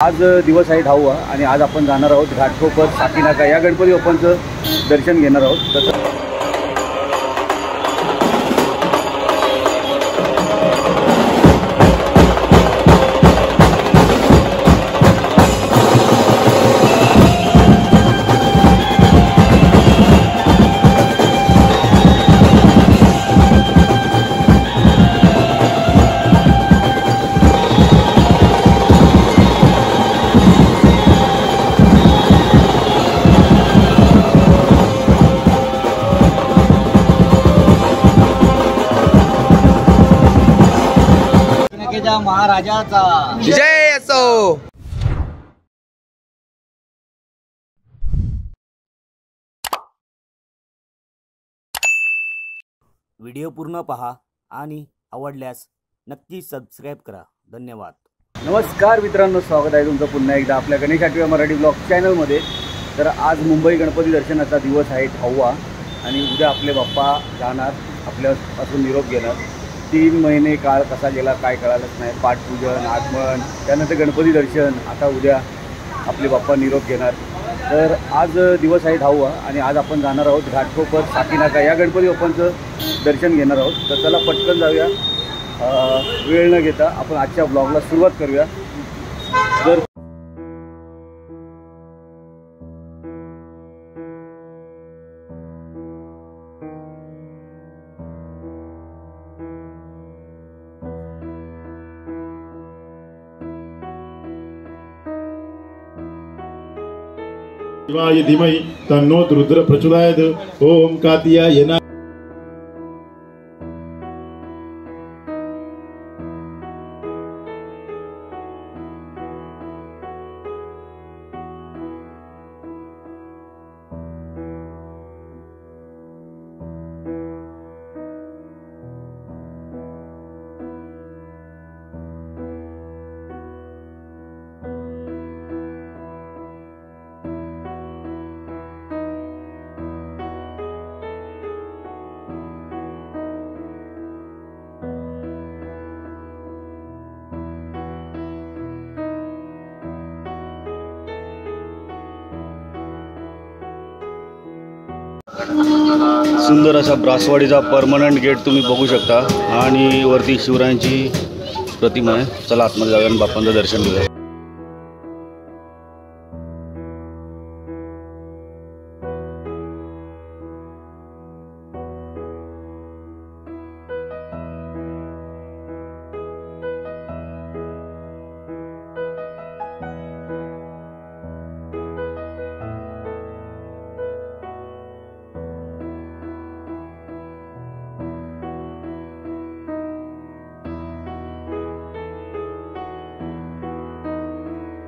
आज दिवस आहे 10वा आणि आज आपण जाणार आहोत घाटकोपर साकीनाका या गणपती बाप्पांचं दर्शन घेणार आहोत। तसं महाराजाचा जय असो। व्हिडिओ पूर्ण पहा आणि आवडल्यास नक्की सबस्क्राइब करा। धन्यवाद। नमस्कार मित्रांनो, स्वागत आहे तुमचं पुन्हा एकदा आपल्या गणेश आठवे मराठी ब्लॉग चॅनलमध्ये। तर आज मुंबई गणपती दर्शनाचा दिवस आहे 10वा आणि उद्या आपले बाप्पा जाणार, आपल्यापासून निरोप घेणार। 3 महिने काळ कसा गेला काय कळालंच नाही। पाठपूजन, आगमन, त्यानंतर गणपती दर्शन, आता उद्या आपले बाप्पा निरोप घेणार। तर आज दिवस आहे 10वा आणि आज आपण जाणार आहोत घाटकोपर साकीनाका या गणपती बाप्पांचं दर्शन घेणार आहोत। तर चला पटकन जाऊया, वेळ न घेता आपण आजच्या ब्लॉगला सुरुवात करूया। जर शिवाय धीमहि तन्नो रुद्र प्रचोदयात्। ओम कात्यायनाय नमः। सुंदर असा ब्रासवाडीचा परमनंट गेट तुम्ही बघू शकता आणि वरती शिवरायांची प्रतिमा आहे। चला आतमध्ये जाऊया आणि बाप्पांचं दर्शन घेऊया।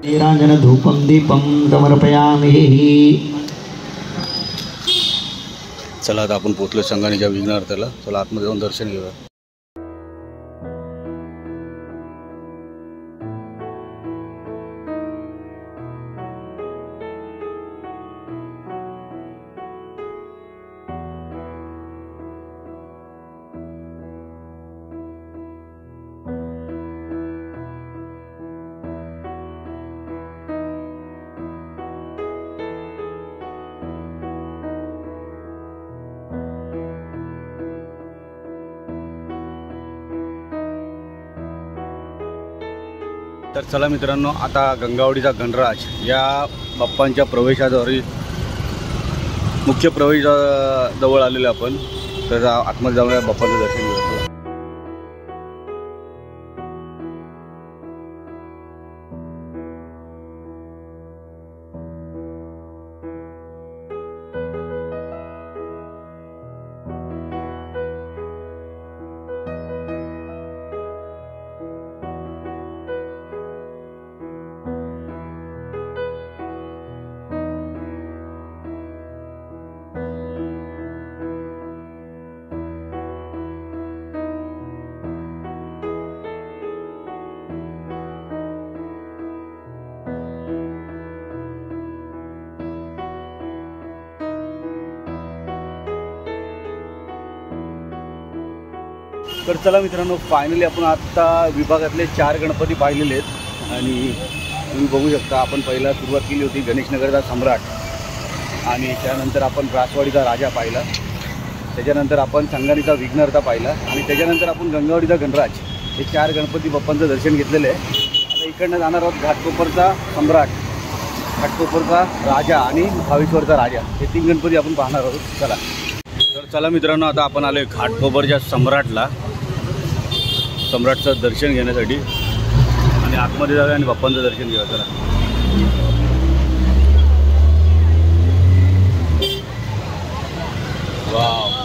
नीरांजन धूपम दीपम समर्पयामि। चला आता आपण पोहोचलो संगणेच्या विघ्नहर्त्याला। चला आतमध्ये जाऊन दर्शन घेऊया। तर चला मित्रांनो, आता गंगावडीचा गणराज या बाप्पांच्या प्रवेशाद्वारे मुख्य प्रवेशाजवळ आलेलो आपण। तर आतमध्ये जाऊया, बाप्पांचं दर्शन घेऊया। तर चला मित्रांनो, फायनली आपण आता विभागातले 4 गणपती पाहिलेले आहेत आणि तुम्ही बघू शकता. आपण पहिला सुरुवात केली होती गणेशनगरचा सम्राट, आणि त्यानंतर आपण रासवाडीचा राजा पाहिला, त्याच्यानंतर आपण संगाणीचा विघ्नहर्ता पाहिला, आणि त्याच्यानंतर आपण गंगावडीचा गणराज. हे 4 गणपती बाप्पांचं दर्शन घेतलेलं आहे. आता इकडनं जाणार आहोत घाटकोपरचा सम्राट, घाटकोपरचा राजा आणि भावेश्वरचा राजा. हे 3 गणपती आपण पाहणार आहोत. चला तर चला मित्रांनो, आता आपण आलो आहे घाटकोपरच्या सम्राटला, सम्राटचं दर्शन घेण्यासाठी, आणि आतमध्ये जाऊया आणि बाप्पांचं दर्शन घेऊया. चला. वाव.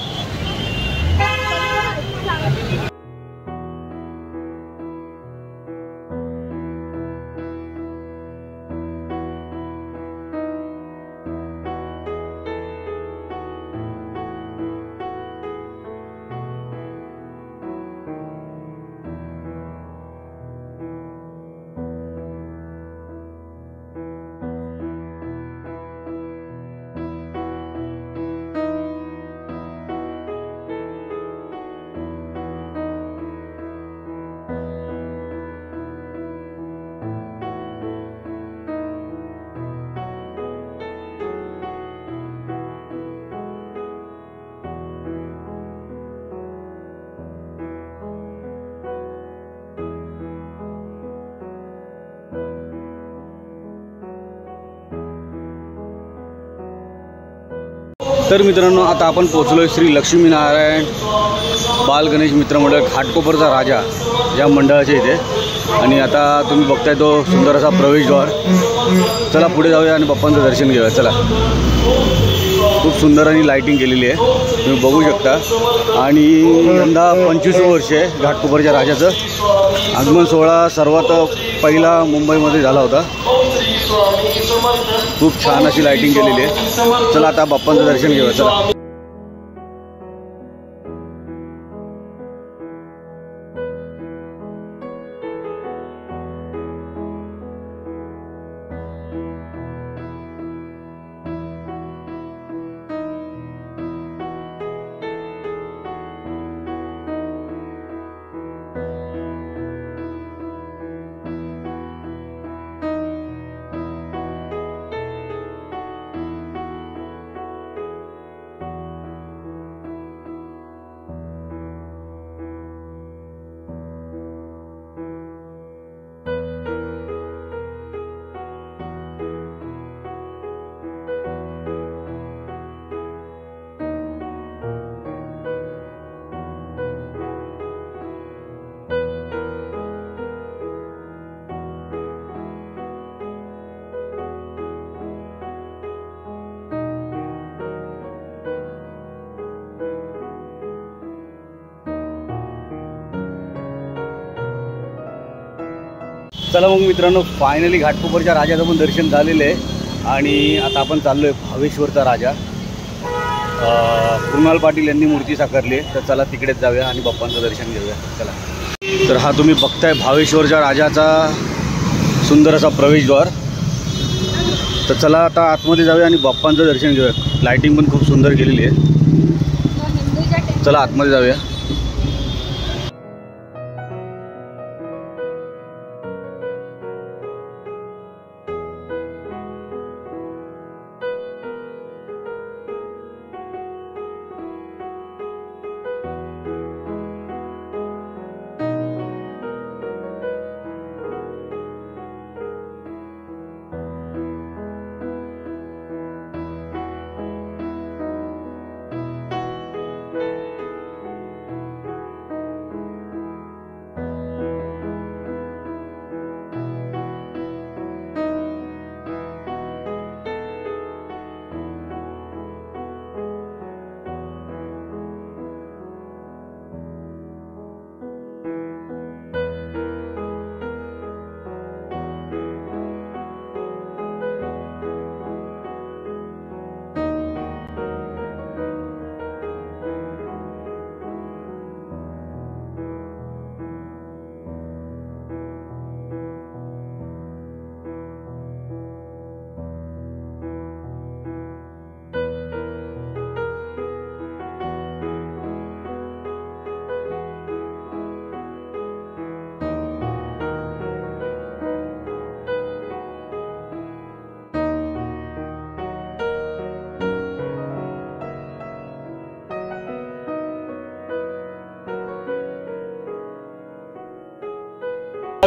तर मित्रांनो, आता आपण पोहोचलो आहे श्री लक्ष्मीनारायण बाल गणेश मित्र मंडळ घाटकोपरचा राजा या मंडळाच्या इथे, आणि आता तुम्ही बघताय तो सुंदर असा प्रवेशद्वार. चला पुढे जाऊया आणि बाप्पांचं दर्शन घेऊया. चला. खूप सुंदर आणि लाईटिंग केलेली आहे, तुम्ही बघू शकता. आणि यंदा 25वं वर्ष आहे घाटकोपरच्या राजाचं. आगमन सोहळा सर्वात पहिला मुंबईमध्ये झाला होता. खूप छान अशी लाईटिंग केलेली आहे. चला आता बाप्पांचं दर्शन घेऊया. चला. चला मग मित्रांनो, फायनली घाटकोपरच्या राजाचं पण दर्शन झालेलं आहे, आणि आता आपण चाललो आहे भावेश्वरचा राजा. कृणाल पाटील यांनी मूर्ती साकारली आहे, तर चला तिकडेच जाऊया आणि बाप्पांचं दर्शन घेऊया. चला. तर हा तुम्ही बघताय भावेश्वरच्या राजाचा सुंदर असा प्रवेशद्वार. तर चला आता आतमध्ये जाऊया आणि बाप्पांचं दर्शन घेऊया. लाईटिंग पण खूप सुंदर केलेली आहे. चला आतमध्ये जाऊया.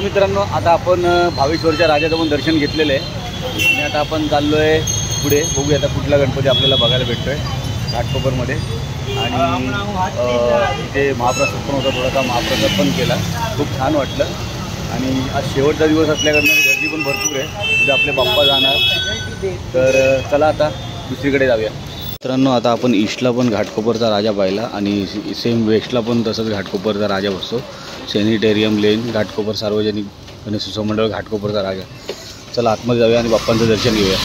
मित्रांनो, आता आपण भावेश्वरच्या राजाचं पण दर्शन घेतलेलं आहे आणि आता आपण चाललो आहे पुढे. बघूया आता कुठला गणपती आपल्याला बघायला भेटतो आहे घाटकोपरमध्ये. आणि इथे महाप्रसाद पण होता, थोडासा महाप्रसाद पण केला, खूप छान वाटलं. आणि आज शेवटचा दिवस असल्याकारणाने गर्दी पण भरपूर आहे. उद्या आपले बाप्पा जाणार, तर चला आता दुसरीकडे जाऊया. मित्रांनो, आता आपण ईस्टला पण घाटकोपरचा राजा पाहिला आणि सेम वेस्टला पण तसंच घाटकोपरचा राजा बसतो. सॅनिटेरियम लेन घाटकोपर सार्वजनिक गणेश उत्सव मंडळ घाटकोपरचा राजा. चला आतमध्ये जाऊया आणि बाप्पांचं दर्शन घेऊया.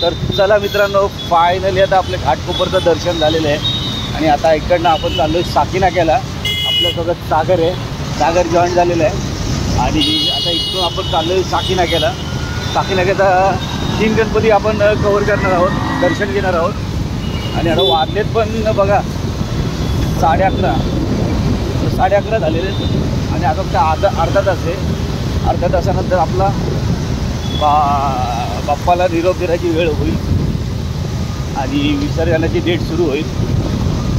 तर चला मित्रांनो, फायनली आता आपल्या घाटकोपरचं दर्शन झालेलं आहे आणि आता इकडनं आपण चाललो आहे साकीनाक्याला. आपल्यासोबत सागर आहे, सागर जॉईन झालेलं आहे आणि आता इथून आपण चाललो आहे साकीनाक्याला. साकीनाक्याचा 3 गणपती आपण कव्हर करणार आहोत, दर्शन घेणार आहोत. आणि आता वाजलेत पण बघा 11:30, 11:30 झालेले आहेत आणि आता फक्त अर्धा तास आहे. अर्ध्या तासानंतर आपला बाप्पाला निरोप देण्याची वेळ होईल आणि विसर्जनाची डेट सुरू होईल.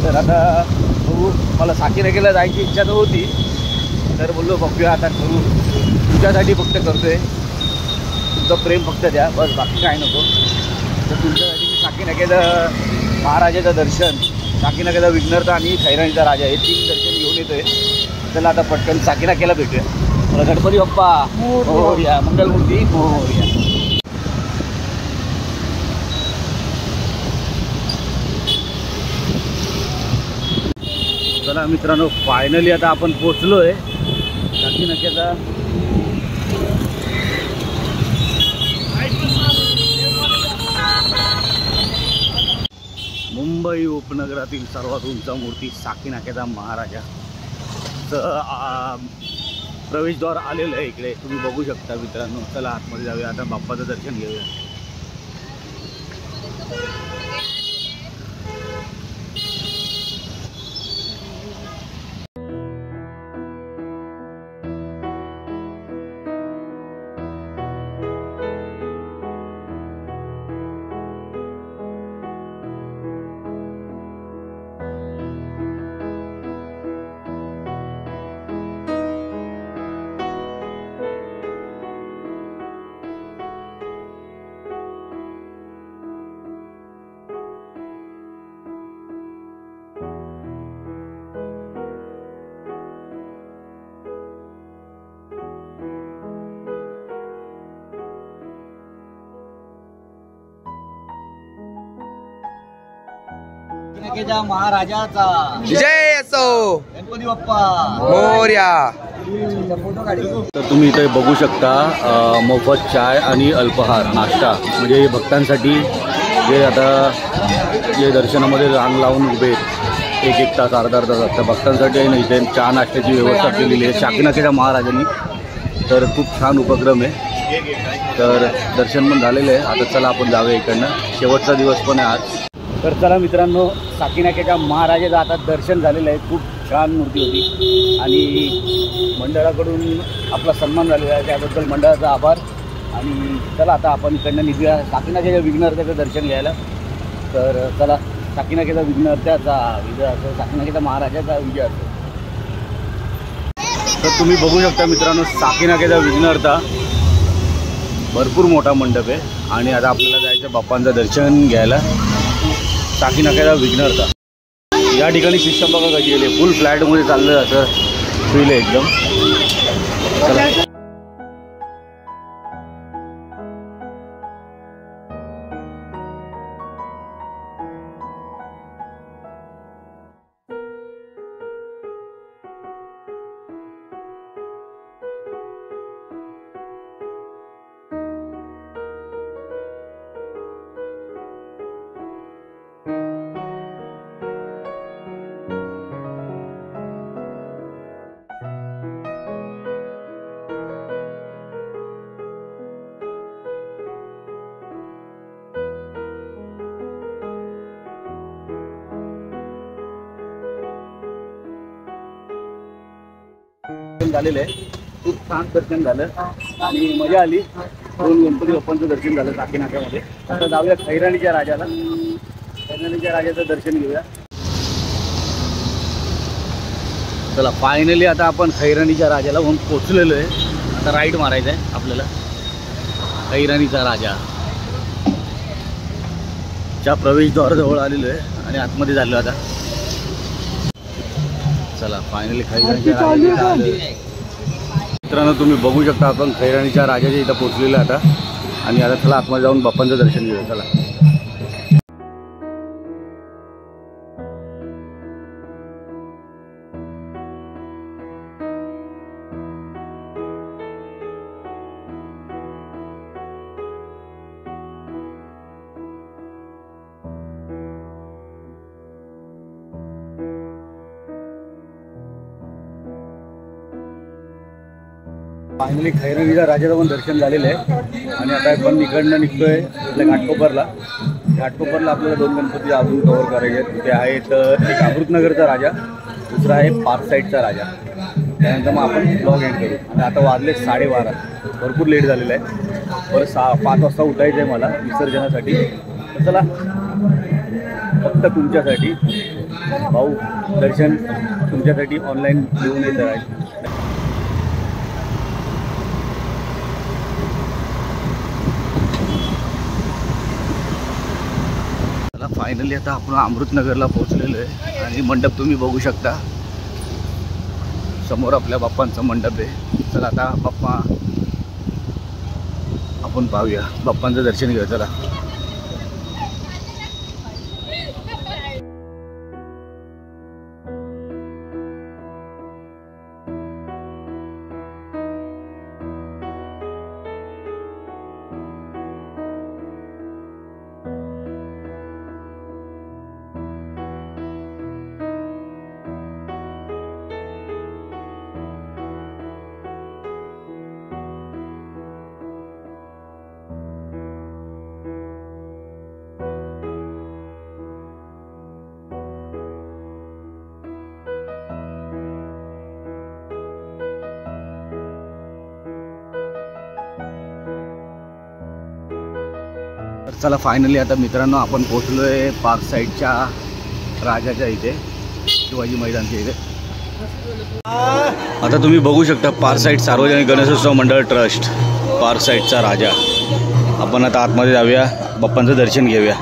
तर आता बघू, मला साकीनाक्याला जायची इच्छा तर होती, तर बोललो बघूया आता करू. तुझ्यासाठी फक्त करतो आहे, तुमचं प्रेम फक्त द्या, बस बाकी काय नको. तर तुमच्यासाठी मी साकीनाक्याचं महाराजाचं दर्शन, साकीनाक्याचा विघ्नहर्ता आणि खैराणीचा राजा हे 3 दर्शन घेऊन येतो आहे. चला आता पटकन साकीनाक्याला भेटूया. मला गणपती बाप्पा मोरया, मंगलमूर्ती मोरया. चला मित्रांनो, फायनली आता आपण पोचलो आहे साकीनाक्याचा. मुंबई उपनगरातील सर्वात उंच मूर्ती साकीनाक्याचा महाराजा प्रवेशद्वार आलेलं आहे इकडे, तुम्ही बघू शकता मित्रांनो. चला आतमध्ये जाऊया, आता बाप्पाचं दर्शन घेऊया. महाराजाचा जय असो, गणपती बाप्पा मोरया. तर तुम्ही इथे बघू शकता मोफत चाय आणि अल्पहार नाश्ता, म्हणजे भक्तांसाठी जे आता जे दर्शनामध्ये रांग लावून उभे 1-1 तास, अर्धा तास असतात, भक्तांसाठी आहे ना इथे चहा नाश्त्याची व्यवस्था केलेली आहे साकीनाक्याच्या महाराजांनी. तर खूप छान उपक्रम आहे. तर दर्शन पण झालेलं आहे. आता चला आपण जाऊया इकडनं, शेवटचा दिवस पण आहे आज. तर चला मित्रांनो, साकीनाक्याच्या महाराजाचं आता दर्शन झालेलं आहे. खूप छान मूर्ती होती आणि मंडळाकडून आपला सन्मान झालेला आहे, त्याबद्दल मंडळाचा आभार. आणि चला आता आपण इकडनं निघूया साकीनाक्याच्या विघ्नहर्त्याचं दर्शन घ्यायला. तर चला, साकीनाक्याचा विघ्नहर्त्याचा विजय असो, साकीनाक्याच्या महाराजाचा विजय असो. तर तुम्ही बघू शकता मित्रांनो, साकीनाक्याचा विघ्नहर्ता भरपूर मोठा मंडप आहे आणि आता आपल्याला जायचं बाप्पांचं दर्शन घ्यायला. साकीनाक्याचा विघ्नहर्ता या ठिकाणी सिस्टम बघा कशी गेली, फुल फ्लॅटमध्ये चाललं असं फील आहे एकदम. चला झालेलं आहे. खूप छान दर्शन झालं आणि मजा आली. 2 गणपती बाप्पांचं दर्शन झालं टाकी नाक्यामध्ये. आता जाऊया खैराणीच्या राजाला. खैराणीच्या राजाचं दर्शन घेऊया. चला फायनली आता आपण खैराणीच्या राजाला म्हणून पोचलेलो आहे. आता राईट मारायचं आहे आपल्याला. खैराणीचा राजा च्या प्रवेशद्वाराजवळ आलेलो आहे आणि आतमध्ये झालो आता. चला फायनली खैराणीच्या राजाला आलो. मित्रांनो तुम्ही बघू शकता आपण खैराणीच्या राजाच्या इथं पोचलेलो आता. आणि आता चला आतमध्ये जाऊन बाप्पांचं दर्शन घेऊया. चला फायनली खैराणीच्या राजाचं पण दर्शन झालेलं आहे. आणि आता आपण इकडनं निघतोय आपल्या घाटकोपरला. घाटकोपरला आपल्याला 2 गणपती अजून कव्हर करायचे आहेत. ते आहेत एक अमृतनगरचा राजा, दुसरा आहे पारसाईडचा राजा. त्यानंतर मग आपण ब्लॉग एंड करू. आणि आता वाजले 12:30. भरपूर लेट झालेलं आहे. बरं 5 वाजता उठायचं आहे मला विसर्जनासाठी. तर चला फक्त तुमच्यासाठी भाऊ दर्शन तुमच्यासाठी ऑनलाईन घेऊन येत आहे. फायनली आता आपण अमृतनगरला पोहोचलेलो आहे. आणि मंडप तुम्ही बघू शकता समोर आपल्या बाप्पांचा मंडप आहे. चला आता बाप्पा आपण पाहूया, बाप्पांचं दर्शन घेऊया. चला चला फायनली आता मित्रांनो आपण पोचलो आहे पारसाईडच्या राजाच्या इथे, शिवाजी मैदानच्या इथे. आता तुम्ही बघू शकता पारसाईड सार्वजनिक गणेशोत्सव मंडळ ट्रस्ट, पारसाईडचा राजा. आपण आता आतमध्ये जाऊया, बाप्पांचं दर्शन घेऊया.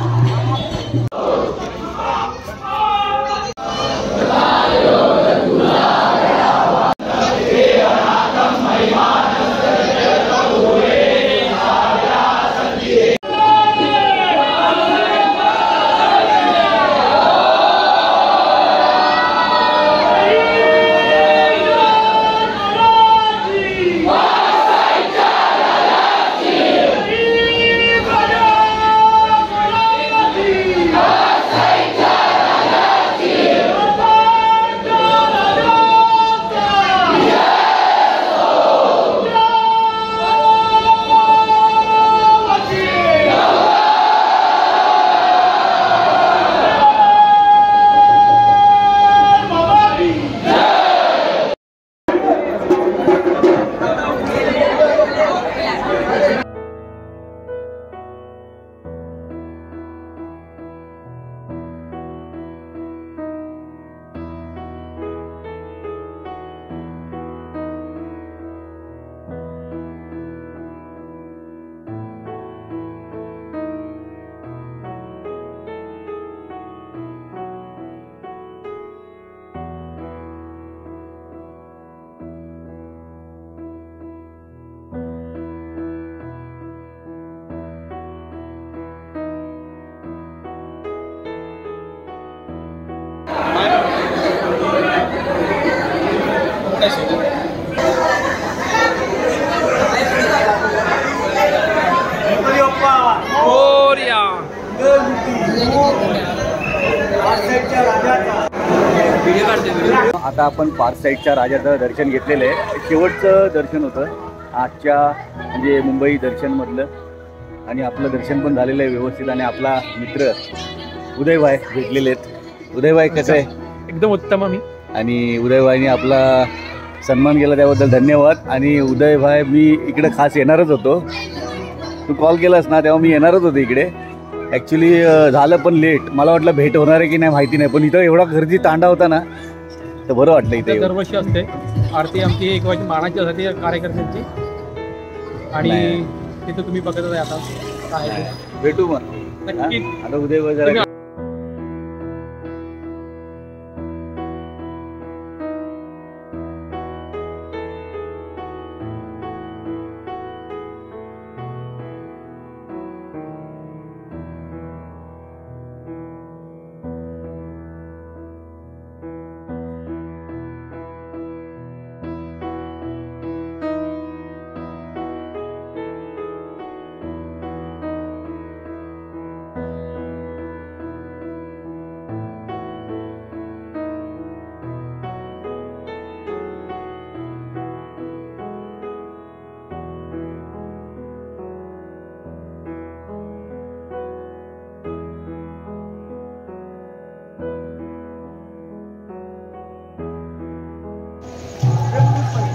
आता आपण पारसाईडच्या राजाचं दर्शन घेतलेलं आहे. शेवटचं दर्शन होतं आजच्या म्हणजे मुंबई दर्शनमधलं. आणि आपलं दर्शन पण झालेलं आहे व्यवस्थित. आणि आपला मित्र उदयभाई भेटलेले आहेत. उदयभाई कसं आहे? एकदम उत्तम. आम्ही आणि उदयभाईने आपला सन्मान केला त्याबद्दल धन्यवाद. आणि उदय भाई, मी इकडे खास येणारच होतो. तू कॉल केलास ना तेव्हा मी येणारच होतो इकडे. ॲक्च्युली झालं पण लेट. मला वाटलं भेट होणार आहे की नाही माहिती नाही, पण इथं एवढा गर्दी तांडा होता ना, तर बरं वाटलं इथे येऊन. दरवर्षी असते आरती आमची 1 वाजता मानाची असते कार्यकर्त्यांची. आणि नाही. तिथं तुम्ही बघतच आहे आता काय आहे ते. भेटू मग. नक्की. हा? आता उदय भाई जरा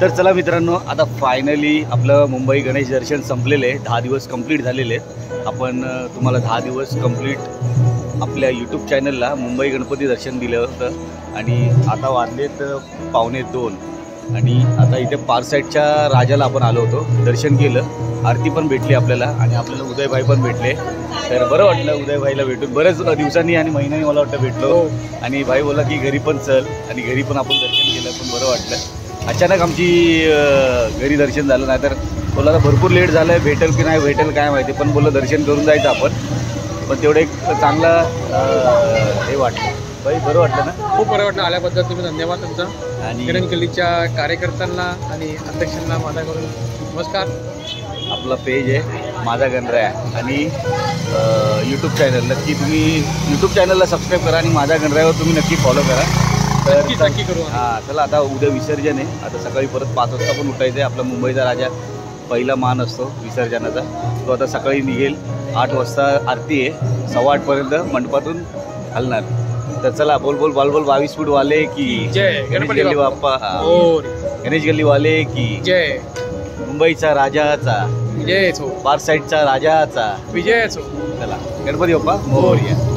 तर चला मित्रांनो, आता फायनली आपलं मुंबई गणेश दर्शन संपलेलं आहे. 10 दिवस कंप्लीट झालेले आहेत. आपण तुम्हाला 10 दिवस कंप्लीट आपल्या यूट्यूब चॅनलला मुंबई गणपती दर्शन दिलं होतं. आणि आता वाजलेत 1:45 आणि आता इथे पारसाईडच्या राजाला आपण आलो होतो. दर्शन केलं, आरती पण भेटली आपल्याला आणि आपल्याला उदयभाई पण भेटले. तर बरं वाटलं उदयभाईला भेटून. बऱ्याच दिवसांनी आणि महिन्यांनी मला वाटतं भेटलो. आणि भाई बोला की घरी पण चल, आणि घरी पण आपण दर्शन केलं, पण बरं वाटलं. अचानक आमची घरी दर्शन झालं. नाही तर बोला भरपूर लेट झालं आहे, भेटेल की नाही भेटेल काय माहिती, पण बोललं दर्शन करून जायचं आपण. पण तेवढं एक चांगला हे वाटलं. भाई बरं वाटलं ना? खूप बरं वाटलं. आल्याबद्दल तुम्ही धन्यवाद तुमचा. आणि गणेश गल्लीच्या कार्यकर्त्यांना आणि अध्यक्षांना माझ्याकडून नमस्कार. आपला पेज आहे माझा गणराया आणि यूट्यूब चॅनल नक्की तुम्ही यूट्यूब चॅनलला सबस्क्राईब करा आणि माझा गणरायावर तुम्ही नक्की फॉलो करा. तर नक्की करू. हां, चला आता उद्या विसर्जन आहे. आता सकाळी परत 5 वाजता पण उठायचं आहे. आपला मुंबईचा राजा पहिला मान असतो विसर्जनाचा, तो आता सकाळी निघेल. 8 वाजता आरती आहे, 7:15पर्यंत मंडपातून हलणार. तर चला बोल बोल बाल बोल 22 फूट वाले की जय गणेश गल्ली बाप्पा. गणेश गल्ली वाले की जय. मुंबईचा राजाचा, विजयच हो. पारसाईडचा राजाचा विजयच हो. चला गणपती बाप्पा मोरया.